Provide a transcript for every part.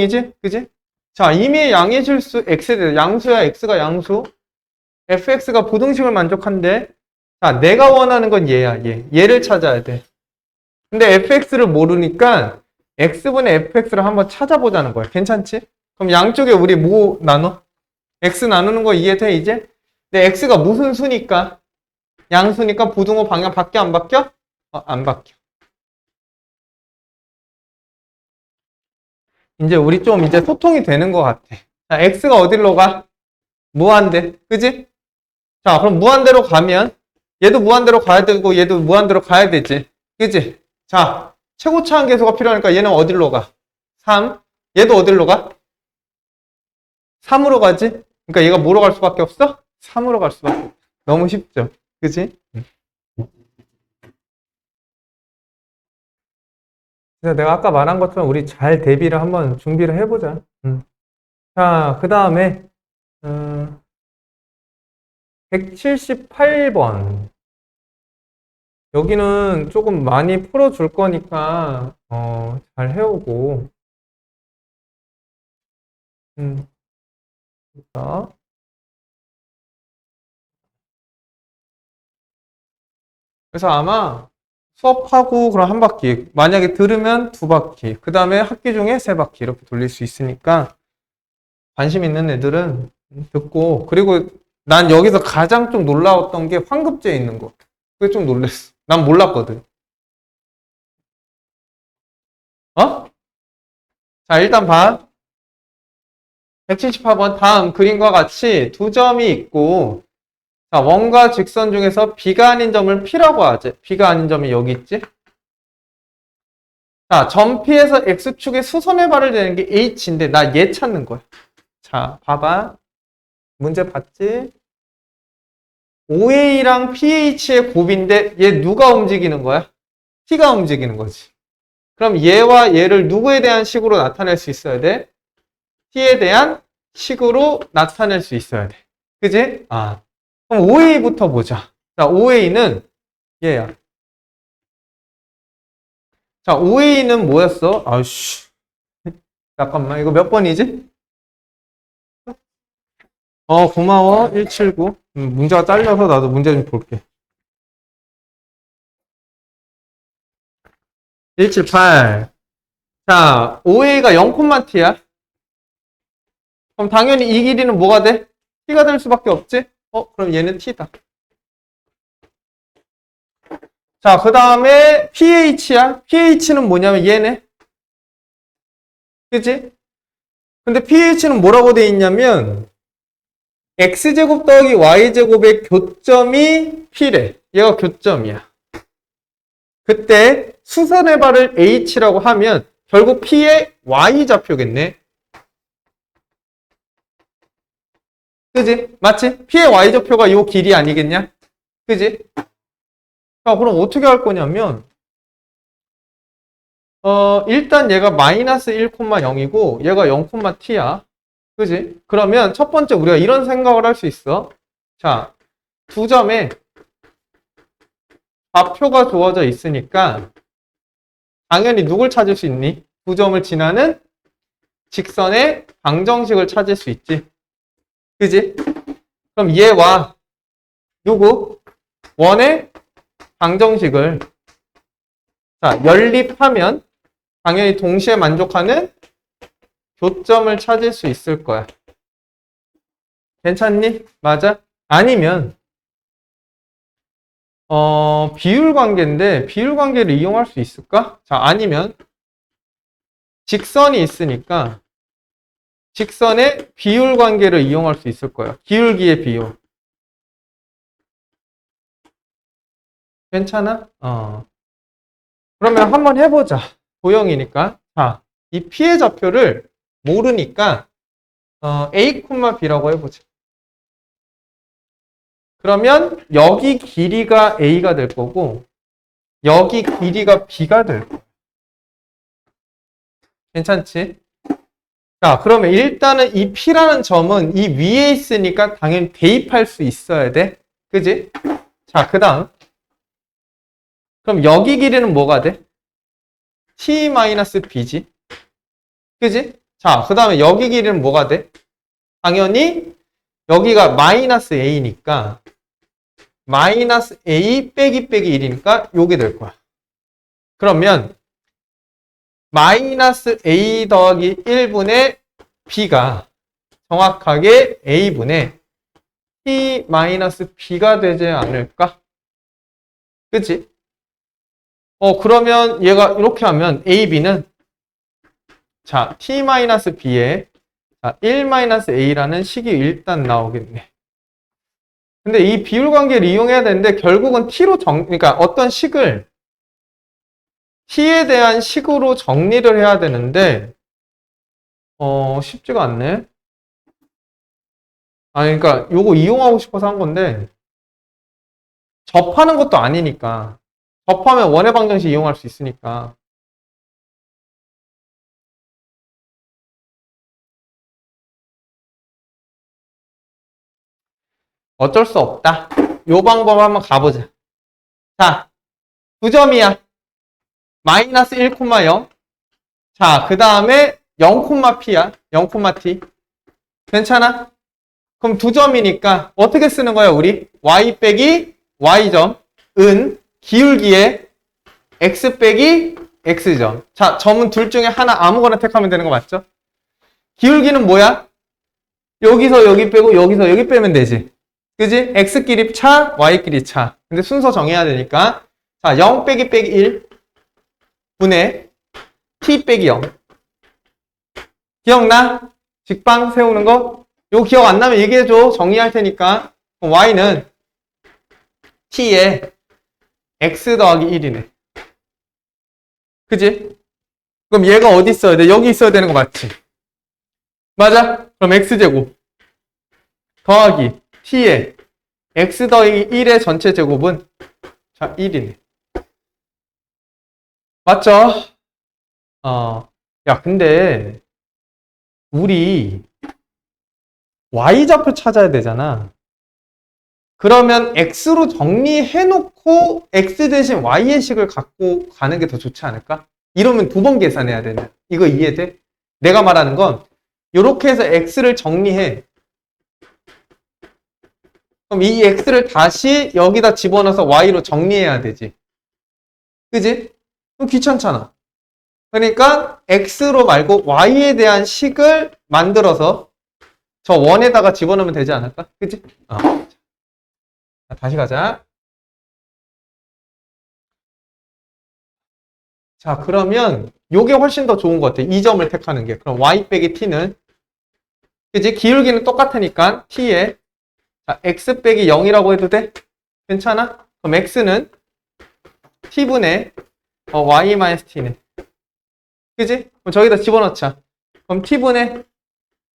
이지? 그지? 자, 이미 양의 실수 x에 대해 양수야, x가 양수. fx가 부등식을 만족한대. 자, 내가 원하는 건 얘야, 얘. 얘를 찾아야 돼. 근데 fx를 모르니까 x분의 fx를 한번 찾아보자는 거야. 괜찮지? 그럼 양쪽에 우리 뭐 나눠? x 나누는 거 이해돼, 이제? 근데 x가 무슨 수니까? 양수니까 부등호 방향 바뀌어, 안 바뀌어? 안 바뀌어. 이제 우리 좀 이제 소통이 되는 것 같아. 자, x가 어디로 가? 무한대. 그지? 자, 그럼 무한대로 가면 얘도 무한대로 가야 되고 얘도 무한대로 가야 되지. 그지? 자, 최고차항 계수가 필요하니까 얘는 어디로 가? 3. 얘도 어디로 가? 3으로 가지? 그러니까 얘가 뭐로 갈 수밖에 없어? 3으로 갈 수밖에 없어. 너무 쉽죠? 그지? 그래서 내가 아까 말한 것처럼 우리 잘 대비를 한번 준비를 해보자. 자, 그 다음에 178번. 여기는 조금 많이 풀어줄 거니까 잘 해오고. 자. 그래서 아마 수업하고 그럼 한 바퀴, 만약에 들으면 두 바퀴, 그 다음에 학기 중에 세 바퀴 이렇게 돌릴 수 있으니까 관심 있는 애들은 듣고. 그리고 난 여기서 가장 좀 놀라웠던 게 환급제에 있는 거. 그게 좀 놀랬어. 난 몰랐거든. 어? 자, 일단 봐. 178번 다음 그림과 같이 두 점이 있고, 자, 원과 직선 중에서 B가 아닌 점을 P라고 하지. B가 아닌 점이 여기 있지? 자, 점 P에서 X축에 수선의 발을 대는 게 H인데 나 얘 찾는 거야. 자, 봐봐. 문제 봤지? OA랑 PH의 곱인데 얘 누가 움직이는 거야? T가 움직이는 거지. 그럼 얘와 얘를 누구에 대한 식으로 나타낼 수 있어야 돼? T에 대한 식으로 나타낼 수 있어야 돼. 그지? 그럼 OA부터 보자. 자, OA는 얘야. 자, OA는 뭐였어? 아우씨. 잠깐만, 이거 몇 번이지? 고마워. 179. 문제가 잘려서 나도 문제 좀 볼게. 178. 자, OA가 0,t야. 그럼 당연히 이 길이는 뭐가 돼? t가 될 수밖에 없지? 그럼 얘는 t다. 자, 그 다음에 pH야. pH는 뭐냐면 얘네. 그치? 근데 pH는 뭐라고 돼 있냐면 x제곱 더하기 y제곱의 교점이 p래. 얘가 교점이야. 그때 수선의 발을 h라고 하면 결국 p의 y좌표겠네. 그지? 맞지? p의 y좌표가 요 길이 아니겠냐? 그지? 자, 그럼 어떻게 할 거냐면 일단 얘가 마이너스 1,0이고 얘가 0,t야. 그지? 그러면 첫 번째 우리가 이런 생각을 할 수 있어. 자, 두 점에 좌표가 주어져 있으니까 당연히 누굴 찾을 수 있니? 두 점을 지나는 직선의 방정식을 찾을 수 있지. 그지? 그럼 얘와 누구? 원의 방정식을 자, 연립하면 당연히 동시에 만족하는 교점을 찾을 수 있을 거야. 괜찮니? 맞아? 아니면 비율 관계인데 비율 관계를 이용할 수 있을까? 자, 아니면 직선이 있으니까 직선의 비율 관계를 이용할 수 있을 거야. 기울기의 비율. 괜찮아? 그러면 한번 해보자. 도형이니까. 자, 이 P의 좌표를 모르니까 A, B라고 해보자. 그러면 여기 길이가 A가 될 거고 여기 길이가 B가 될 거야. 괜찮지? 자, 그러면 일단은 이 P라는 점은 이 위에 있으니까 당연히 대입할 수 있어야 돼. 그지? 자, 그 다음. 그럼 여기 길이는 뭐가 돼? T-B지. 그지? 자, 그 다음에 여기 길이는 뭐가 돼? 당연히 여기가 마이너스 a니까 마이너스 a 빼기 1이니까 요게 될 거야. 그러면 마이너스 a 더하기 1분의 b가 정확하게 a분의 t 마이너스 b가 되지 않을까? 그치? 그러면 얘가 이렇게 하면 a, b는 자, t 마이너스 b에 1 마이너스 a라는 식이 일단 나오겠네. 근데 이 비율 관계를 이용해야 되는데 결국은 t로 그러니까 어떤 식을 t에 대한 식으로 정리를 해야 되는데 쉽지가 않네. 그러니까 요거 이용하고 싶어서 한 건데 접하는 것도 아니니까 접하면 원의 방정식 이용할 수 있으니까 어쩔 수 없다. 요 방법 한번 가보자. 자, 9점이야. 마이너스 1,0. 자, 그 다음에 0,p야. 0,t. 괜찮아? 그럼 2점이니까 어떻게 쓰는 거야, 우리? y 빼기 y점, 은, 기울기에 x 빼기 x점. 자, 점은 둘 중에 하나 아무거나 택하면 되는 거 맞죠? 기울기는 뭐야? 여기서 여기 빼고 여기서 여기 빼면 되지. 그지? x끼리 차, y끼리 차. 근데 순서 정해야 되니까. 자, 0 빼기 1 분의 t 빼기 0. 기억나? 직방 세우는 거? 이거 기억 안 나면 얘기해줘. 정리할 테니까. y는 t에 x 더하기 1이네. 그지? 그럼 얘가 어디 있어야 돼? 여기 있어야 되는 거 맞지? 맞아? 그럼 x제곱 더하기 t에 x 더하기 1의 전체 제곱은 자 1이네. 맞죠? 야 근데 우리 y좌표 찾아야 되잖아. 그러면 x로 정리해놓고 x 대신 y의 식을 갖고 가는 게 더 좋지 않을까? 이러면 두 번 계산해야 되네. 이거 이해돼? 내가 말하는 건 이렇게 해서 x를 정리해. 그럼 이 x를 다시 여기다 집어넣어서 y로 정리해야 되지. 그지? 그럼 귀찮잖아. 그러니까 x로 말고 y에 대한 식을 만들어서 저 원에다가 집어넣으면 되지 않을까? 그지? 다시 가자. 자, 그러면 요게 훨씬 더 좋은 것 같아. 이 점을 택하는 게. 그럼 y 빼기 t는 그지? 기울기는 똑같으니까 t에 자, x 빼기 0이라고 해도 돼? 괜찮아? 그럼 x는 t분의 y 마이너스 t네. 그지? 그럼 저기다 집어넣자. 그럼 t분의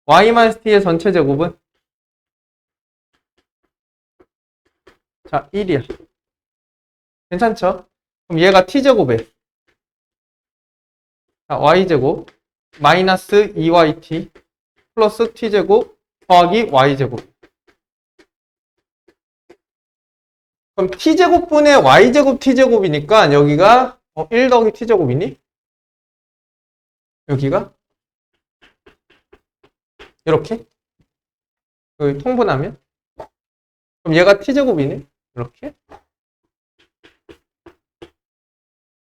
y 마이너스 t의 전체 제곱은 자 1이야. 괜찮죠? 그럼 얘가 t제곱에 자, y제곱 마이너스 2yt 플러스 t제곱 더하기 y제곱. 그럼 t제곱분의 y제곱 t제곱이니까 여기가 1 더하기 t제곱이니? 여기가 이렇게 여기 통분하면 그럼 얘가 t제곱이네? 이렇게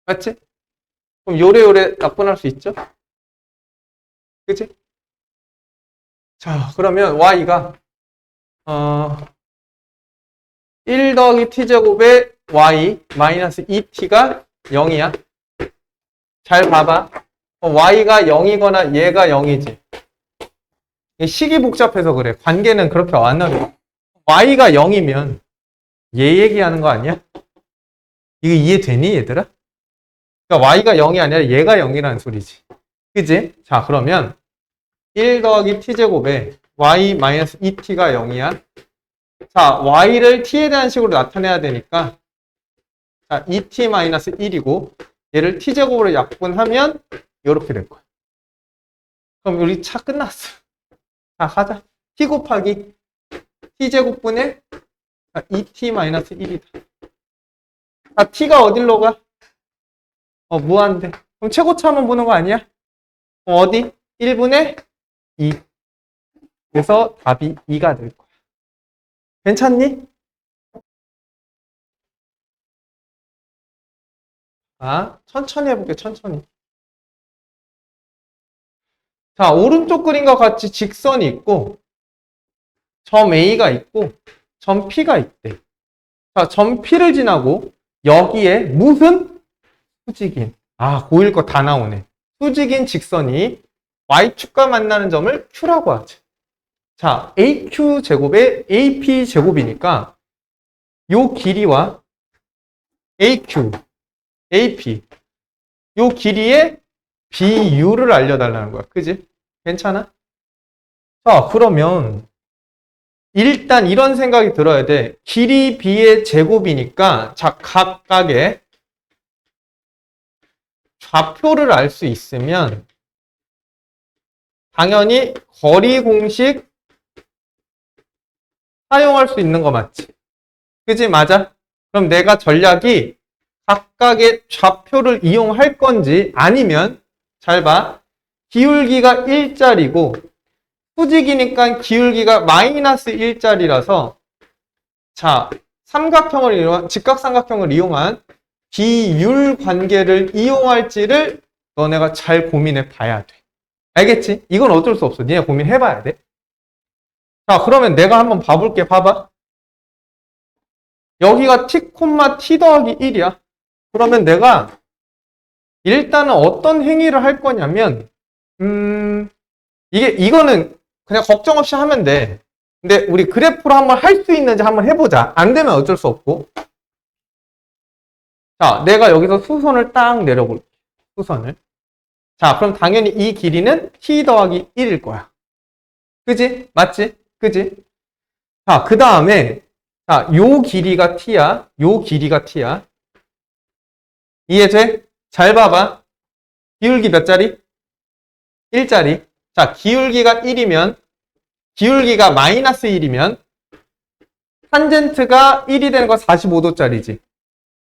맞지? 그럼 요래요래 약분할 수 있죠? 그치? 자, 그러면 y가 1 더하기 t제곱에 y 마이너스 2t가 0이야. 잘 봐봐. y가 0이거나 얘가 0이지. 식이 복잡해서 그래. 관계는 그렇게 안 어려워. y가 0이면 얘 얘기하는 거 아니야? 이거 이해되니 얘들아? 그러니까 y가 0이 아니라 얘가 0이라는 소리지. 그지? 자, 그러면 1 더하기 t제곱에 y 마이너스 2t가 0이야. 자, y를 t에 대한 식으로 나타내야 되니까 자, 2t 마이너스 1이고 얘를 t제곱으로 약분하면 이렇게 될 거야. 그럼 우리 차 끝났어. 자, 가자. t 곱하기 t제곱분의 2t 마이너스 1이다. 아, t가 어디로 가? 무한대. 그럼 최고차 한번 보는 거 아니야? 어디? 1분의 2. 그래서 답이 2가 될 거야. 괜찮니? 천천히 해볼게, 천천히. 자, 오른쪽 그림과 같이 직선이 있고, 점 A가 있고, 점 P가 있대. 자, 점 P를 지나고, 여기에 무슨? 수직인. 고1 거 다 나오네. 수직인 직선이 Y축과 만나는 점을 Q라고 하지. 자, AQ 제곱에 AP 제곱이니까, 요 길이와 AQ, AP, 요 길이의 BU를 알려달라는 거야. 그지? 괜찮아? 자, 그러면 일단 이런 생각이 들어야 돼. 길이 B의 제곱이니까 자, 각각의 좌표를 알 수 있으면 당연히 거리 공식 사용할 수 있는 거 맞지? 그지? 맞아? 그럼 내가 전략이 각각의 좌표를 이용할 건지 아니면 잘 봐. 기울기가 1짜리고 수직이니까 기울기가 마이너스 1짜리라서 자, 직각삼각형을 이용한 비율 관계를 이용할지를 너네가 잘 고민해 봐야 돼. 알겠지? 이건 어쩔 수 없어. 니네 고민해 봐야 돼. 자, 그러면 내가 한번 봐볼게. 봐봐. 여기가 t, t 더하기 1이야. 그러면 내가 일단은 어떤 행위를 할 거냐면 이거는 그냥 걱정 없이 하면 돼. 근데 우리 그래프로 한번 할 수 있는지 한번 해보자. 안 되면 어쩔 수 없고. 자, 내가 여기서 수선을 딱 내려볼게. 수선을. 자, 그럼 당연히 이 길이는 t 더하기 1일 거야. 그지? 맞지? 그지? 자, 그 다음에 자, 요 길이가 t야. 요 길이가 t야. 이해돼? 잘 봐봐. 기울기 몇 자리? 1짜리. 자, 기울기가 1이면 기울기가 마이너스 1이면 탄젠트가 1이 되는 거 45도짜리지.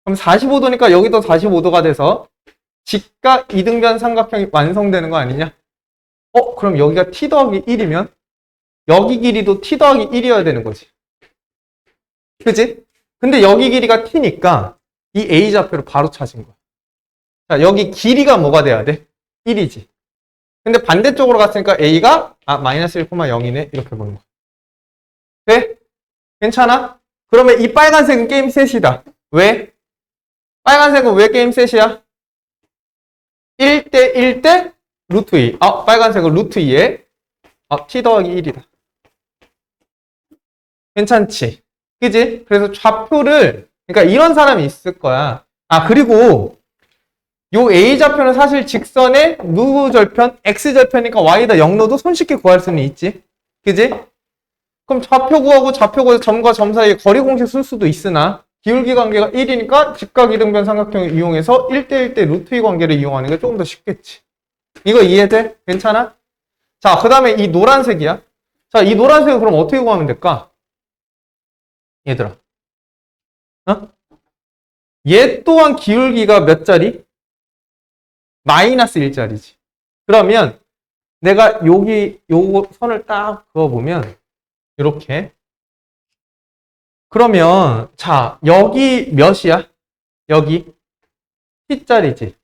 그럼 45도니까 여기도 45도가 돼서 직각 이등변 삼각형이 완성되는 거 아니냐? 그럼 여기가 t 더하기 1이면 여기 길이도 t 더하기 1이어야 되는 거지. 그치? 근데 여기 길이가 t니까 이 A좌표를 바로 찾은 거야. 자, 여기 길이가 뭐가 돼야 돼? 1이지. 근데 반대쪽으로 갔으니까 A가 마이너스 1,0이네. 이렇게 보는 거야. 돼? 괜찮아? 그러면 이 빨간색은 게임 셋이다. 왜? 빨간색은 왜 게임 셋이야? 1대 1대 루트 2. 빨간색은 루트 2에 t 더하기 1이다. 괜찮지? 그지? 그래서 좌표를 그러니까 이런 사람이 있을 거야. 그리고 요 A좌표는 사실 직선의 누구 절편? X절편이니까 Y다 0로도 손쉽게 구할 수는 있지. 그지? 그럼 좌표 구하고 좌표 구해서 점과 점 사이에 거리 공식 쓸 수도 있으나 기울기 관계가 1이니까 직각 이등변 삼각형을 이용해서 1대1대 루트 2 관계를 이용하는 게 조금 더 쉽겠지. 이거 이해돼? 괜찮아? 자, 그 다음에 이 노란색이야. 자, 이 노란색은 그럼 어떻게 구하면 될까? 얘들아. 얘 또한 기울기가 몇 자리? 마이너스 1짜리지. 그러면 내가 여기 요 선을 딱 그어보면 이렇게 그러면 자 여기 몇이야? 여기 t짜리지.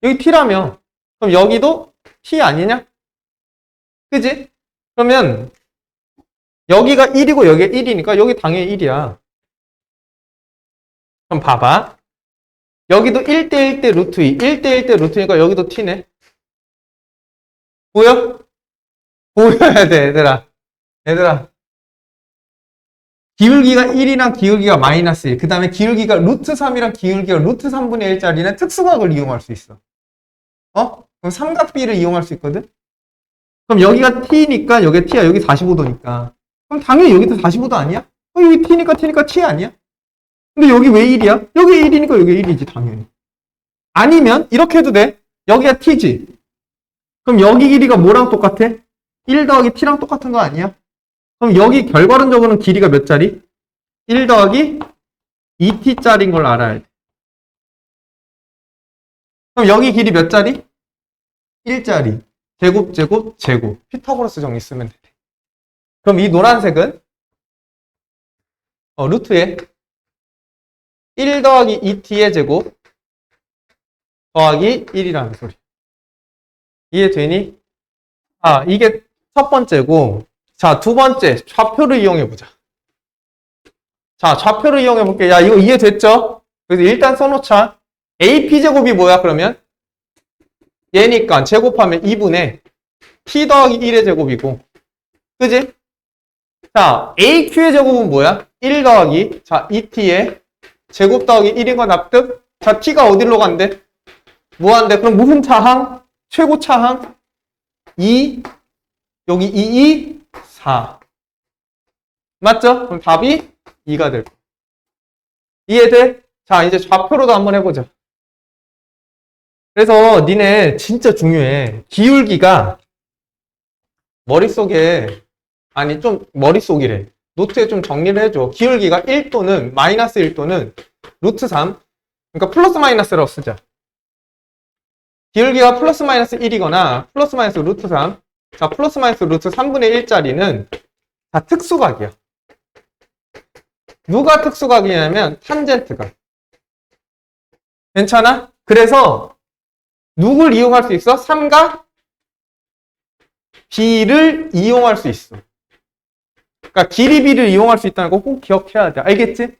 여기 t라면 그럼 여기도 t 아니냐? 그지? 그러면 여기가 1이고 여기가 1이니까 여기 당연히 1이야. 그럼 봐봐. 여기도 1대 1대 루트 2, 1대 1대 루트니까 여기도 t네. 보여? 보여야 돼, 얘들아. 얘들아. 기울기가 1이랑 기울기가 마이너스 1, 그 다음에 기울기가 루트 3이랑 기울기가 루트 3분의 1짜리는 특수각을 이용할 수 있어. 그럼 삼각비를 이용할 수 있거든? 그럼 여기가 t니까 여기가 t야. 여기 45도니까. 그럼 당연히 여기도 45도 아니야? 여기 t니까 t 아니야? 근데 여기 왜 1이야? 여기 1이니까 여기 1이지 당연히. 아니면 이렇게 해도 돼. 여기가 t지. 그럼 여기 길이가 뭐랑 똑같아? 1 더하기 t랑 똑같은 거 아니야? 그럼 여기 결과론적으로는 길이가 몇 짜리? 1 더하기 2t짜리인 걸 알아야 돼. 그럼 여기 길이 몇 짜리? 1짜리. 제곱, 제곱, 제곱. 피타고라스 정리 쓰면 돼. 그럼 이 노란색은 루트에 1 더하기 2t의 제곱 더하기 1이라는 소리. 이해되니? 아, 이게 첫 번째고, 자, 두 번째, 좌표를 이용해보자. 자, 좌표를 이용해볼게. 야, 이거 이해됐죠? 그래서 일단 써놓자. AP제곱이 뭐야, 그러면? 얘니까 제곱하면 2분의 T 더하기 1의 제곱이고, 그지? 자, AQ의 제곱은 뭐야? 1 더하기, 자, 2T의 제곱 더하기 1인 거 납득? 자, T가 어디로 간대? 무한대. 그럼 무슨 차항? 최고 차항? 2, 여기 2, 4. 맞죠? 그럼 답이 2가 될 거야. 이해돼? 자, 이제 좌표로도 한번 해보자. 그래서 니네 진짜 중요해. 기울기가 머릿속에, 아니 좀 머릿속이래. 노트에 좀 정리를 해줘. 기울기가 1도는, 마이너스 1도는 루트 3. 그러니까 플러스 마이너스라고 쓰자. 기울기가 플러스 마이너스 1이거나 플러스 마이너스 루트 3. 자, 플러스 마이너스 루트 3분의 1짜리는 다 특수각이야. 누가 특수각이냐면 탄젠트각. 괜찮아? 그래서 누굴 이용할 수 있어? 삼각 B를 이용할 수 있어. 그러니까 길이 B를 이용할 수 있다는 거 꼭 기억해야 돼. 알겠지?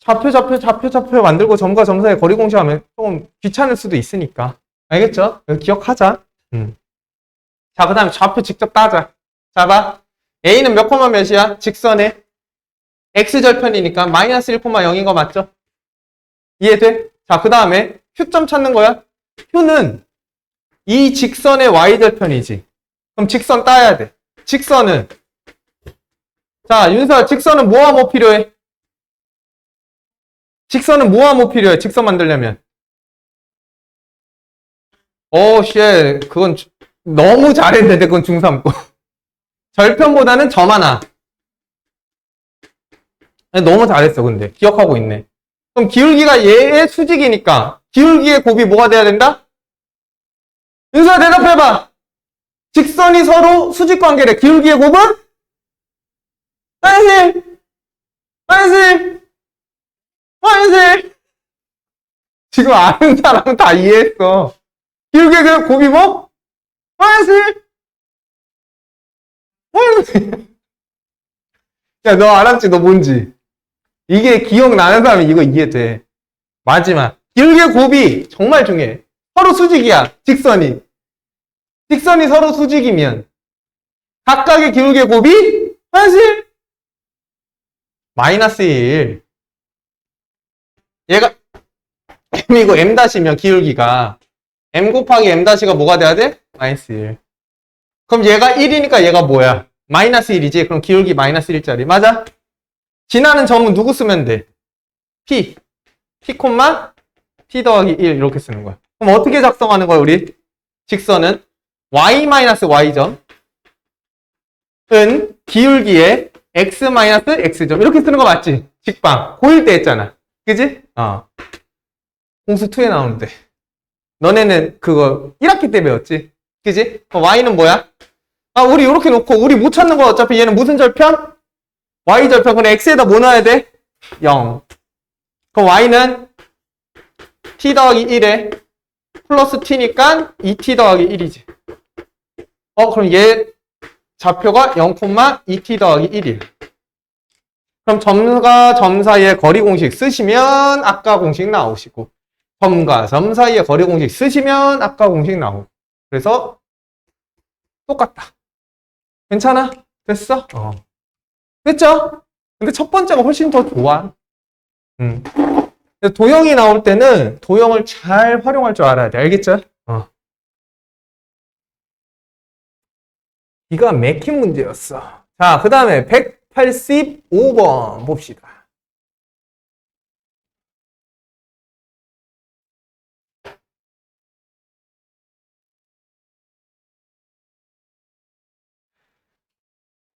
좌표 만들고 점과 점 사이의 거리 공식하면 조금 귀찮을 수도 있으니까. 알겠죠? 기억하자. 자, 그 다음에 좌표 직접 따자. 자, 봐. A는 몇 코마 몇이야? 직선에 X절편이니까 마이너스 1,0인 거 맞죠? 이해돼? 자, 그 다음에 Q점 찾는 거야. Q는 이 직선의 Y절편이지. 그럼 직선 따야 돼. 직선은, 자, 윤서야, 직선은 뭐와 뭐 필요해? 직선은 뭐와 뭐 필요해? 직선 만들려면. 쉣. 그건 너무 잘했는데, 그건 중3 거. 절편보다는 점 하나. 너무 잘했어, 근데. 기억하고 있네. 그럼 기울기가 얘의 수직이니까 기울기의 곱이 뭐가 돼야 된다? 윤서야, 대답해봐. 직선이 서로 수직 관계래. 기울기의 곱은? 한실! 한실! 한실! 지금 아는 사람은 다 이해했어. 기울기의 곱이 뭐? 한실! 한실! 야, 너 알았지? 너 뭔지? 이게 기억나는 사람이 이거 이해돼. 마지막. 기울기의 곱이 정말 중요해. 서로 수직이야. 직선이. 직선이 서로 수직이면 각각의 기울기의 곱이 사실 마이너스 1. 얘가 M이고 M-이면 기울기가 M 곱하기 M-가 뭐가 돼야 돼? 마이너스 1. 그럼 얘가 1이니까 얘가 뭐야? 마이너스 1이지? 그럼 기울기 마이너스 1짜리. 맞아? 지나는 점은 누구 쓰면 돼? P. P, P 더하기 1 이렇게 쓰는 거야. 그럼 어떻게 작성하는 거야, 우리? 직선은 Y-Y점 은 기울기의 X-X점 이렇게 쓰는 거 맞지? 직방. 고1 때 했잖아. 그지? 공수 2에 나오는데. 너네는 그거 1학기 때 배웠지? 그지? Y는 뭐야? 우리 이렇게 놓고 우리 못 찾는 거 어차피 얘는 무슨 절편? Y절편. 그럼 X에다 뭐 넣어야 돼? 0. 그럼 Y는 T 더하기 1에 플러스 T니까 2T 더하기 1이지. 그럼 얘 좌표가 0,2T 더하기 1이야. 그럼 점과 점 사이의 거리 공식 쓰시면 아까 공식 나오시고, 점과 점 사이의 거리 공식 쓰시면 아까 공식 나오고. 그래서 똑같다. 괜찮아? 됐어? 됐죠? 근데 첫 번째가 훨씬 더 좋아. 도형이 나올 때는 도형을 잘 활용할 줄 알아야 돼. 알겠죠? 기가 막힌 문제였어. 자, 그 다음에 185번 봅시다.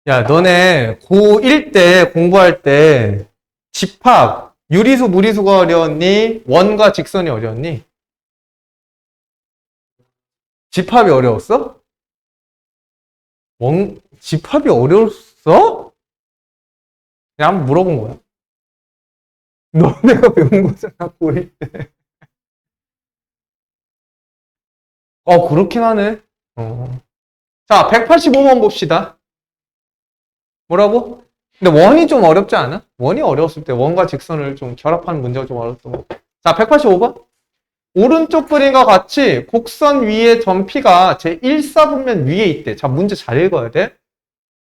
야, 너네 고1 때 공부할 때 집합, 유리수, 무리수가 어려웠니? 원과 직선이 어려웠니? 집합이 어려웠어? 집합이 어려웠어? 그냥 한번 물어본 거야. 너네가 배운 거잖아, 고1 때. 그렇긴 하네. 자, 185번 봅시다. 뭐라고? 근데 원이 좀 어렵지 않아? 원이 어려웠을 때 원과 직선을 좀 결합하는 문제가 좀 어려웠던 거. 자, 185번. 오른쪽 그림과 같이 곡선 위에 점 P가 제1사분면 위에 있대. 자, 문제 잘 읽어야 돼.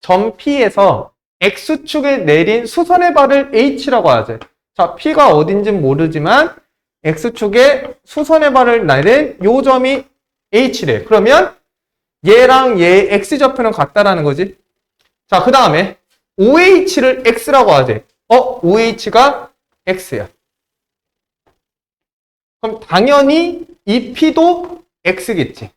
점 P에서 X축에 내린 수선의 발을 H라고 하지. 자, P가 어딘진 모르지만 X축에 수선의 발을 내린 요 점이 H래. 그러면 얘랑 얘의 X좌표는 같다라는 거지. 자, 그 다음에 OH를 X라고 하지. OH가 X야. 그럼 당연히 이 P도 X겠지.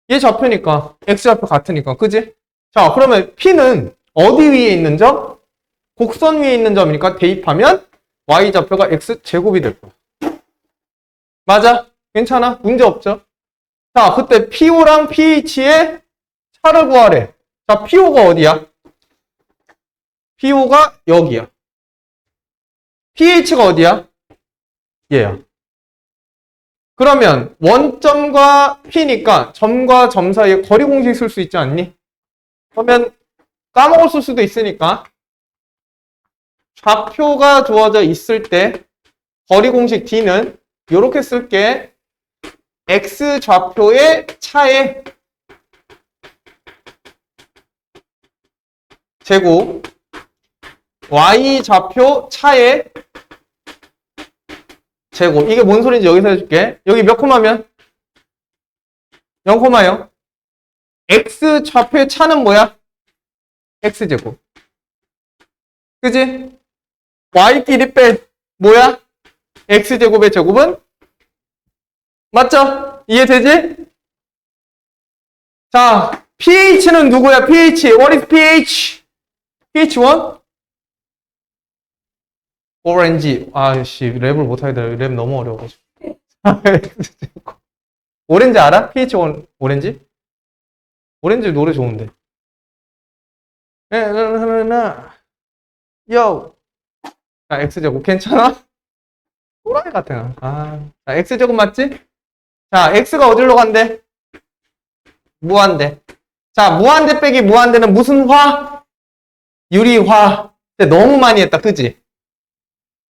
얘 좌표니까 X좌표 같으니까, 그지? 자, 그러면 P는 어디 위에 있는 점? 곡선 위에 있는 점이니까 대입하면 Y좌표가 X제곱이 될 거야. 맞아? 괜찮아? 문제 없죠? 자, 그때 PO랑 PH의 차를 구하래. 자, PO가 어디야? PO가 여기야. PH가 어디야? 얘야. 그러면 원점과 P니까 점과 점 사이에 거리 공식 쓸 수 있지 않니? 그러면 까먹었을 수도 있으니까 좌표가 주어져 있을 때 거리 공식 D는 이렇게 쓸게. X 좌표의 차의 제곱, Y 좌표 차의 제곱. 이게 뭔 소리인지 여기서 해줄게. 여기 몇 코마면? 0,0. X 좌표의 차는 뭐야? X제곱. 그지? Y끼리 빼 뭐야? X제곱의 제곱은? 맞죠? 이해되지? 자, pH는 누구야? pH. What is pH? pH1? 오렌지. 아씨, 랩을 못하겠다. 랩 너무 어려워가지고. 오렌지 알아? pH1 오렌지? 오렌지 노래 좋은데. 요. 자, X제곱 괜찮아? 또라이 같아. 자, X제곱 맞지? 자, X가 어디로 간대? 무한대. 자, 무한대 빼기 무한대는 무슨 화? 유리화. 근데 너무 많이 했다, 그지?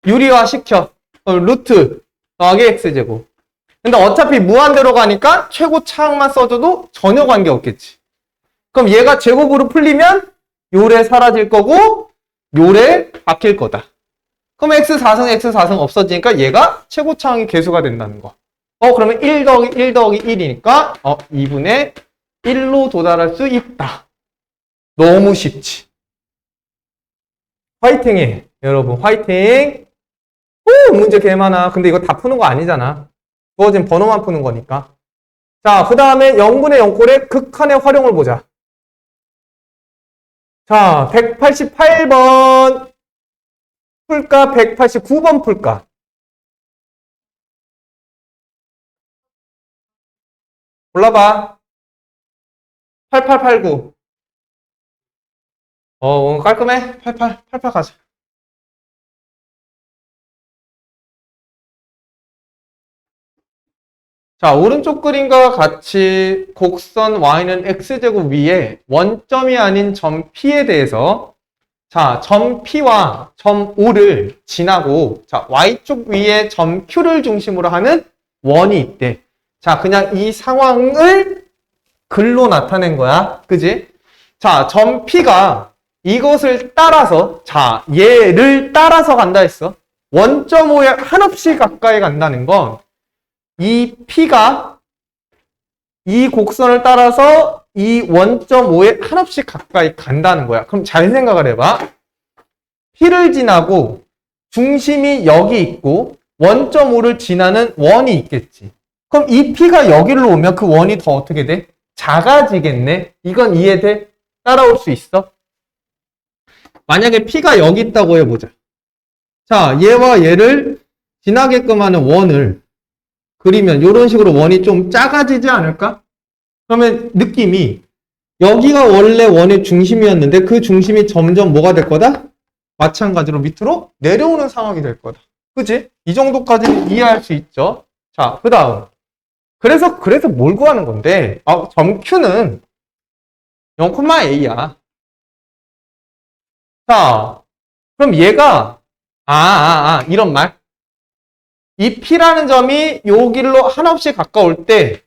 유리화 시켜. 루트 더하기 X제곱. 근데 어차피 무한대로 가니까 최고 차항만 써줘도 전혀 관계 없겠지. 그럼 얘가 제곱으로 풀리면 요래 사라질 거고 요래 바뀔 거다. 그럼 X4승 없어지니까 얘가 최고 차항이 개수가 된다는 거. 그러면 1 더하기 1 더하기 1이니까 2분의 1로 도달할 수 있다. 너무 쉽지. 화이팅해. 여러분 화이팅. 문제 개 많아. 근데 이거 다 푸는 거 아니잖아. 주어진 번호만 푸는 거니까. 자, 그 다음에 0분의 0꼴의 극한의 활용을 보자. 자, 188번 풀까? 189번 풀까? 골라봐. 8889. 깔끔해? 88 가자. 자, 오른쪽 그림과 같이 곡선 Y는 X제곱 위에 원점이 아닌 점 P에 대해서 자, 점 P와 점 O를 지나고 자, Y쪽 위에 점 Q를 중심으로 하는 원이 있대. 자, 그냥 이 상황을 글로 나타낸 거야. 그지? 자, 점 P가 이것을 따라서 자, 얘를 따라서 간다 했어. 원점 O에 한없이 가까이 간다는 건 이 P가 이 곡선을 따라서 이 원점 O에 한없이 가까이 간다는 거야. 그럼 잘 생각을 해봐. P를 지나고 중심이 여기 있고 원점 O를 지나는 원이 있겠지. 그럼 이 P가 여기로 오면 그 원이 더 어떻게 돼? 작아지겠네. 이건 이해돼? 따라올 수 있어? 만약에 P가 여기 있다고 해보자. 자, 얘와 얘를 지나게끔 하는 원을 그리면 이런 식으로 원이 좀 작아지지 않을까? 그러면 느낌이 여기가 원래 원의 중심이었는데 그 중심이 점점 뭐가 될 거다? 마찬가지로 밑으로 내려오는 상황이 될 거다. 그지? 이 정도까지는 이해할 수 있죠. 자, 그 다음. 그래서 뭘 구하는 건데? 점 Q는 0,A야. 자, 그럼 얘가, 이런 말. 이 P라는 점이 요 길로 한없이 가까울 때,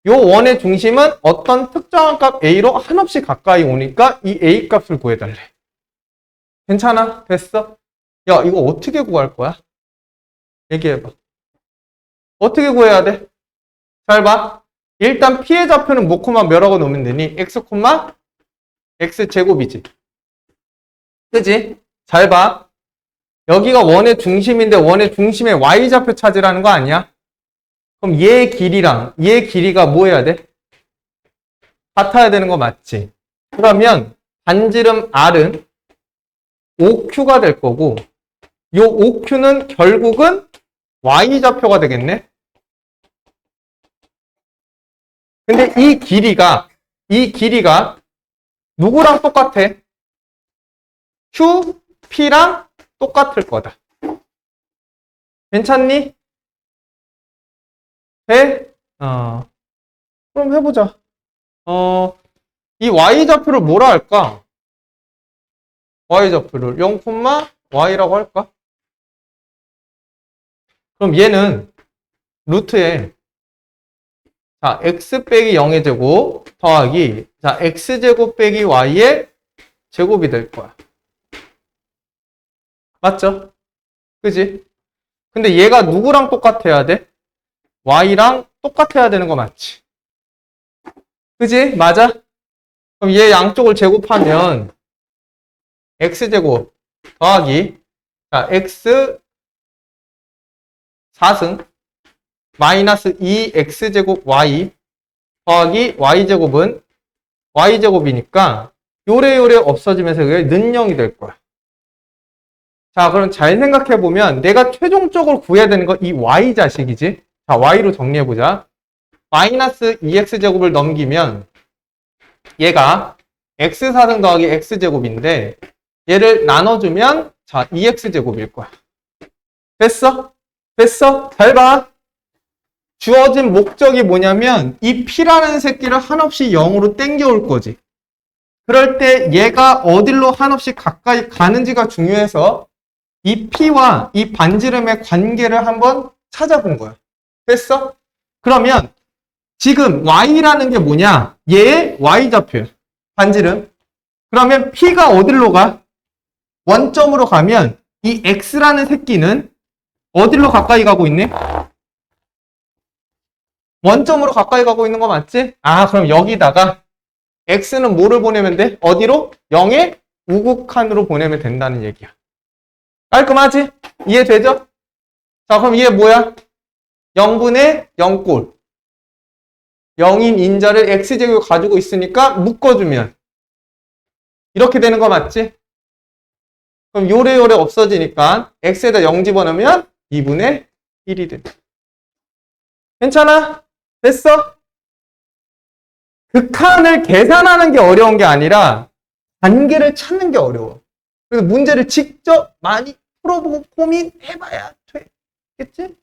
요 원의 중심은 어떤 특정한 값 A로 한없이 가까이 오니까 이 A 값을 구해달래. 괜찮아? 됐어? 야, 이거 어떻게 구할 거야? 얘기해봐. 어떻게 구해야 돼? 잘 봐. 일단 P의 좌표는 뭐 콤마 몇하고 놓으면 되니? X 콤마 X 제곱이지. 그지? 잘 봐. 여기가 원의 중심인데 원의 중심의 Y좌표 찾으라는 거 아니야? 그럼 얘 길이랑 얘 길이가 뭐 해야 돼? 같아야 되는 거 맞지? 그러면 반지름 R은 OQ가 될 거고 요 OQ는 결국은 Y좌표가 되겠네? 근데 이 길이가 누구랑 똑같아? Q, P랑 똑같을 거다. 괜찮니? 돼? 그럼 해보자. 이 Y좌표를 뭐라 할까? Y좌표를 0, Y라고 할까? 그럼 얘는 루트에 자, x 빼기 0의 제곱 더하기 자, x제곱 빼기 y의 제곱이 될 거야. 맞죠? 그지? 근데 얘가 누구랑 똑같아야 돼? y랑 똑같아야 되는 거 맞지? 그지? 맞아? 그럼 얘 양쪽을 제곱하면 x제곱 더하기 자, x 4승 마이너스 2x제곱 y 더하기 y제곱은 y제곱이니까 요래요래 없어지면서 그게 는 0이 될 거야. 자, 그럼 잘 생각해보면 내가 최종적으로 구해야 되는 거 이 y자식이지? 자, y로 정리해보자. 마이너스 2x제곱을 넘기면 얘가 x4승 더하기 x제곱인데 얘를 나눠주면 자, 2x제곱일 거야. 됐어? 됐어? 잘 봐. 주어진 목적이 뭐냐면 이 P라는 새끼를 한없이 0으로 땡겨올 거지. 그럴 때 얘가 어디로 한없이 가까이 가는지가 중요해서 이 P와 이 반지름의 관계를 한번 찾아본 거야. 됐어? 그러면 지금 Y라는 게 뭐냐? 얘의 Y좌표야. 반지름. 그러면 P가 어디로 가? 원점으로 가면 이 X라는 새끼는 어디로 가까이 가고 있네? 원점으로 가까이 가고 있는 거 맞지? 그럼 여기다가 x는 뭐를 보내면 돼? 어디로? 0의 우극한으로 보내면 된다는 얘기야. 깔끔하지? 이해되죠? 자, 그럼 얘 뭐야? 0분의 0꼴. 0인 인자를 x제곱 가지고 있으니까 묶어주면 이렇게 되는 거 맞지? 그럼 요래요래 없어지니까 x에다 0 집어넣으면 2분의 1이 된다. 괜찮아? 됐어? 극한을 계산하는 게 어려운 게 아니라 관계를 찾는 게 어려워. 그래서 문제를 직접 많이 풀어보고 고민해봐야 되겠지?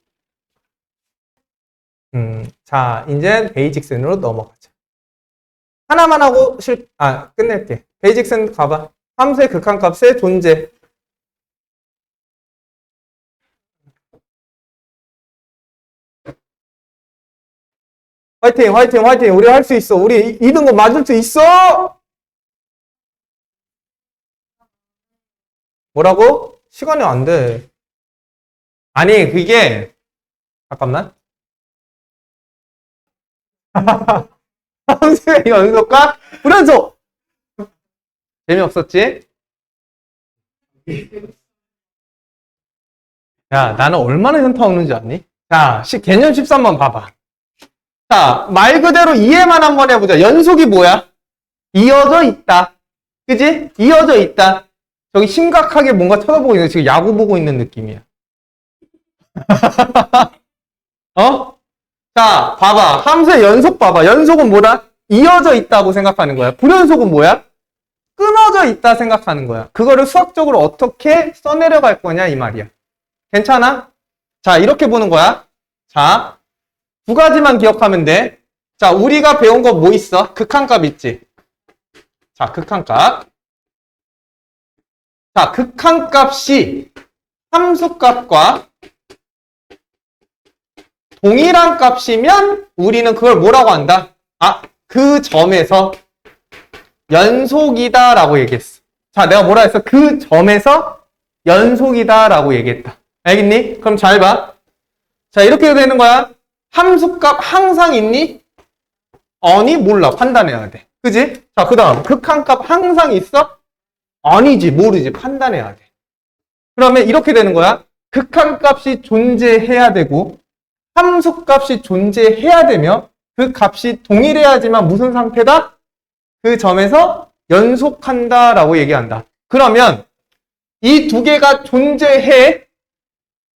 자, 이제 베이직선으로 넘어가자. 하나만 하고 끝낼게. 베이직선 가봐. 함수의 극한값의 존재. 화이팅, 화이팅, 화이팅. 우리 할 수 있어. 우리 2등급 맞을 수 있어! 뭐라고? 시간이 안 돼. 아니, 그게, 잠깐만. 함수의 연속과 불연속! 재미없었지? 야, 나는 얼마나 현타 오는지 아니? 자, 개념 13번 봐봐. 자, 말 그대로 이해만 한번 해보자. 연속이 뭐야? 이어져 있다. 그지? 이어져 있다. 저기 심각하게 뭔가 쳐다보고 있는, 지금 야구 보고 있는 느낌이야. 어? 자, 봐봐. 함수의 연속 봐봐. 연속은 뭐다? 이어져 있다고 생각하는 거야. 불연속은 뭐야? 끊어져 있다 생각하는 거야. 그거를 수학적으로 어떻게 써내려갈 거냐 이 말이야. 괜찮아? 자, 이렇게 보는 거야. 자, 두 가지만 기억하면 돼. 자, 우리가 배운 거 뭐 있어? 극한값 있지? 자, 극한값. 자, 극한값이 함수값과 동일한 값이면 우리는 그걸 뭐라고 한다? 아, 그 점에서 연속이다 라고 얘기했어. 자, 내가 뭐라 했어? 그 점에서 연속이다 라고 얘기했다. 알겠니? 그럼 잘 봐. 자, 이렇게 되는 거야. 함수값 항상 있니? 아니, 몰라. 판단해야 돼. 그지? 자, 그 다음. 극한값 항상 있어? 아니지, 모르지. 판단해야 돼. 그러면 이렇게 되는 거야. 극한값이 존재해야 되고, 함수값이 존재해야 되며, 그 값이 동일해야지만 무슨 상태다? 그 점에서 연속한다 라고 얘기한다. 그러면 이 두 개가 존재해?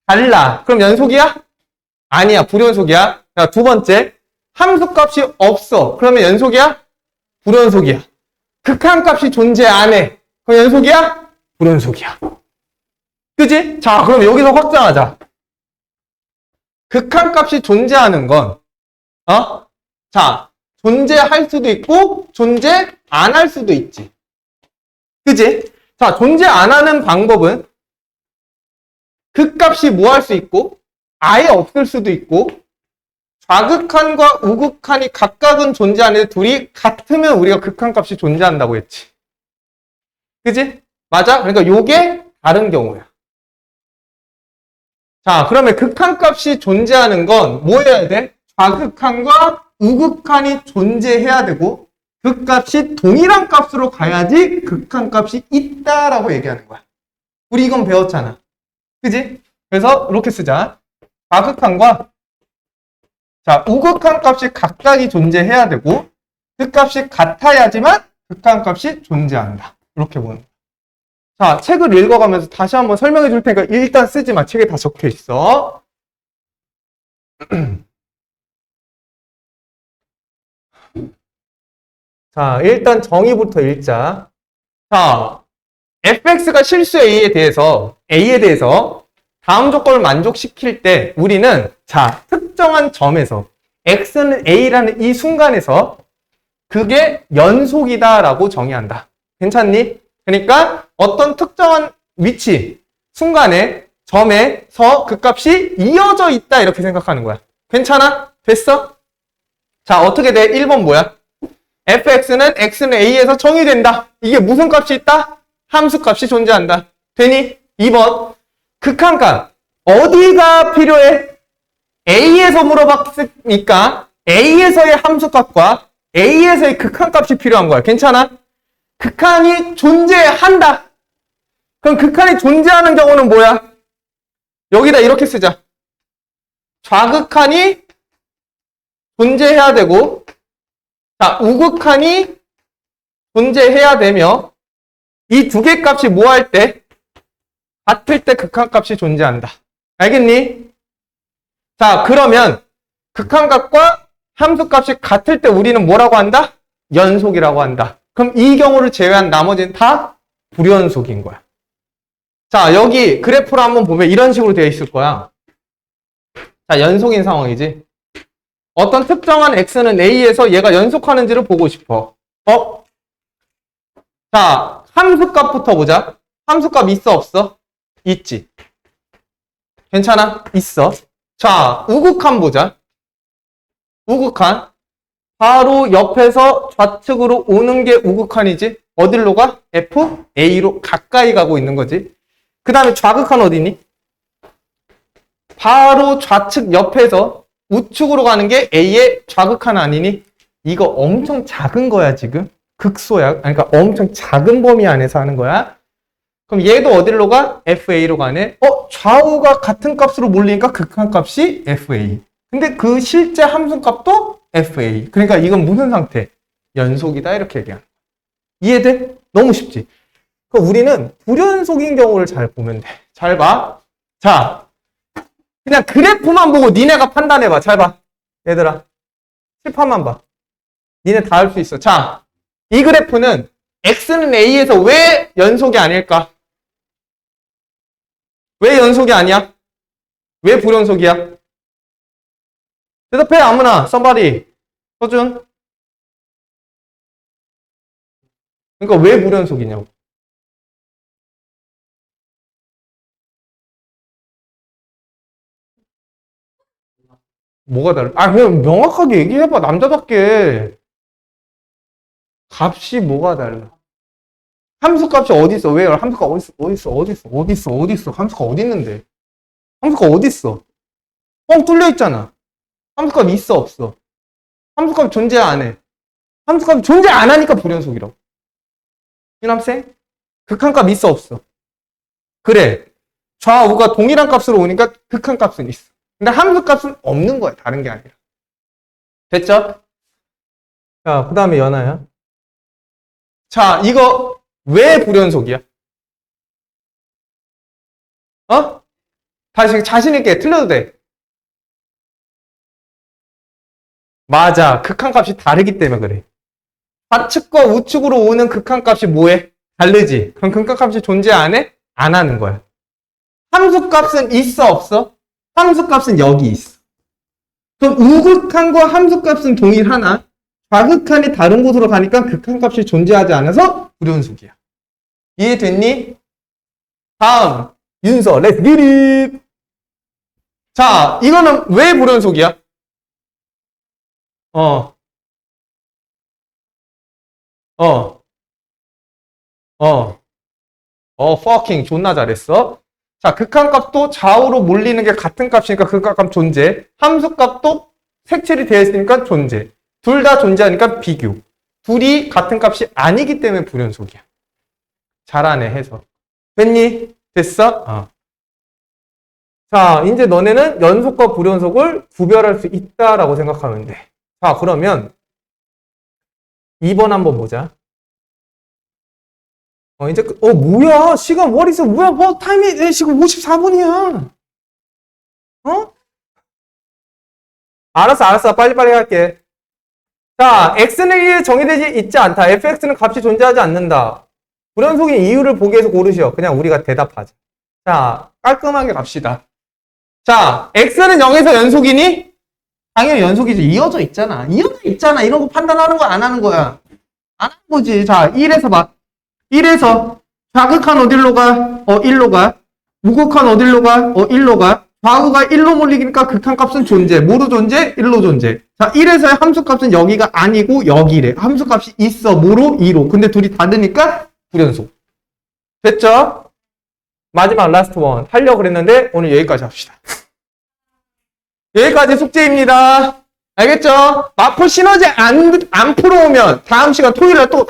달라. 그럼 연속이야? 아니야. 불연속이야. 자, 두 번째. 함수값이 없어. 그러면 연속이야? 불연속이야. 극한값이 존재 안 해. 그럼 연속이야? 불연속이야. 그지? 자, 그럼 여기서 확장하자. 극한값이 존재하는 건, 자, 존재할 수도 있고, 존재 안 할 수도 있지. 그지? 자, 존재 안 하는 방법은 극값이 뭐 할 수 있고, 아예 없을 수도 있고, 좌극한과 우극한이 각각은 존재하는데 둘이 같으면 우리가 극한값이 존재한다고 했지. 그지? 맞아? 그러니까 요게 다른 경우야. 자, 그러면 극한값이 존재하는 건 뭐 해야 돼? 좌극한과 우극한이 존재해야 되고 극값이 동일한 값으로 가야지 극한값이 있다라고 얘기하는 거야. 우리 이건 배웠잖아. 그지? 그래서 이렇게 쓰자. 좌극한과 자, 우극한 값이 각각이 존재해야 되고 극값이 같아야지만 극한값이 존재한다. 이렇게 보는 거야. 자, 책을 읽어가면서 다시 한번 설명해 줄 테니까 일단 쓰지 마. 책에 다 적혀 있어. 자, 일단 정의부터 읽자. 자, fx가 실수 A에 대해서 다음 조건을 만족시킬 때 우리는 자, 특정한 점에서 x는 A라는 이 순간에서 그게 연속이다라고 정의한다. 괜찮니? 그러니까 어떤 특정한 위치, 순간에, 점에서 그 값이 이어져 있다 이렇게 생각하는 거야. 괜찮아? 됐어? 자, 어떻게 돼? 1번 뭐야? fx는 x는 A에서 정의된다. 이게 무슨 값이 있다? 함수 값이 존재한다. 되니? 2번 극한값. 어디가 필요해? A에서 물어봤으니까 A에서의 함수값과 A에서의 극한값이 필요한 거야. 괜찮아? 극한이 존재한다. 그럼 극한이 존재하는 경우는 뭐야? 여기다 이렇게 쓰자. 좌극한이 존재해야 되고 자, 우극한이 존재해야 되며 이 두 개 값이 뭐 할 때? 같을 때 극한값이 존재한다. 알겠니? 자, 그러면 극한값과 함수값이 같을 때 우리는 뭐라고 한다? 연속이라고 한다. 그럼 이 경우를 제외한 나머지는 다 불연속인 거야. 자, 여기 그래프를 한번 보면 이런 식으로 되어 있을 거야. 자, 연속인 상황이지. 어떤 특정한 x는 A에서 얘가 연속하는지를 보고 싶어. 자, 함수값부터 보자. 함수값 있어, 없어? 있지. 괜찮아? 있어. 자, 우극한 보자. 우극한. 바로 옆에서 좌측으로 오는 게 우극한이지. 어디로 가? F, A로 가까이 가고 있는 거지. 그 다음에 좌극한 어디니? 바로 좌측 옆에서 우측으로 가는 게 A의 좌극한 아니니? 이거 엄청 작은 거야, 지금. 극소야. 그러니까 엄청 작은 범위 안에서 하는 거야. 그럼 얘도 어디로 가? FA로 가네. 좌우가 같은 값으로 몰리니까 극한값이 FA. 근데 그 실제 함수값도 FA. 그러니까 이건 무슨 상태? 연속이다 이렇게 얘기하는 거야. 이해돼? 너무 쉽지? 그럼 우리는 불연속인 경우를 잘 보면 돼. 잘 봐. 자, 그냥 그래프만 보고 니네가 판단해봐. 잘 봐. 얘들아. 칠판만 봐. 니네 다 할 수 있어. 자, 이 그래프는 x는 a에서 왜 연속이 아닐까? 왜 연속이 아니야? 왜 불연속이야? 대답해, 아무나. somebody. 서준. 그러니까 왜 불연속이냐고. 뭐가 다르? 아, 그냥 명확하게 얘기해봐. 남자답게. 값이 뭐가 달라? 함수값이 어디 있어? 왜? 함수가 어디 있어? 어디 있어? 어디 있어? 어디 있어? 어디 있어? 함수가 어디 있는데? 함수가 어디 있어? 뻥 뚫려 있잖아. 함수값 있어 없어? 함수값 존재 안 해. 함수값 존재 안 하니까 불연속이라고. 유남생? 극한값 있어 없어? 그래. 좌우가 동일한 값으로 오니까 극한값은 있어. 근데 함수값은 없는 거야. 다른 게 아니라. 됐죠? 자, 그 다음에 연아야. 자, 이거 왜 불연속이야? 어? 다시 자신있게 틀려도 돼. 맞아. 극한값이 다르기 때문에 그래. 좌측과 우측으로 오는 극한값이 뭐해? 다르지. 그럼 극한값이 존재 안 해? 안 하는 거야. 함수값은 있어 없어? 함수값은 여기 있어. 그럼 우극한과 함수값은 동일하나? 좌극한이 다른 곳으로 가니까 극한값이 존재하지 않아서 불연속이야. 이해됐니? 다음 윤서 Let's get it. 자, 이거는 왜 불연속이야? 어, 어, 어, fucking 존나 잘했어. 자, 극한값도 좌우로 몰리는 게 같은 값이니까 극한값 존재. 함수값도 색칠이 되어 있으니까 존재. 둘 다 존재하니까 비교. 둘이 같은 값이 아니기 때문에 불연속이야. 잘하네, 해서. 됐니? 됐어? 자, 이제 너네는 연속과 불연속을 구별할 수 있다라고 생각하면 돼. 자, 그러면 2번 한번 보자. 이제 뭐야? 시간 what is 뭐야? 타임이 지금 54분이야. 어? 알았어. 빨리빨리 할게. 자, x는 정의되지 있지 않다. fx는 값이 존재하지 않는다. 불연속인 이유를 보기 위해서 고르시오. 그냥 우리가 대답하자. 자, 깔끔하게 갑시다. 자, x는 0에서 연속이니? 당연히 연속이지. 이어져 있잖아. 이런 거 판단하는 거야, 안 하는 거야? 안 하는 거지. 자, 1에서 봐. 1에서 좌극한 어디로 가? 1로 가. 우극한 어디로 가? 1로 가. 좌우가 1로 몰리니까 극한값은 존재. 뭐로 존재? 1로 존재. 자, 1에서의 함수값은 여기가 아니고 여기래. 함수값이 있어. 뭐로? 2로. 근데 둘이 다르니까 불연속. 됐죠? 마지막 라스트 원 하려고 그랬는데 오늘 여기까지 합시다. 여기까지 숙제입니다. 알겠죠? 마포 시너지 안 풀어오면 다음 시간 토요일날 또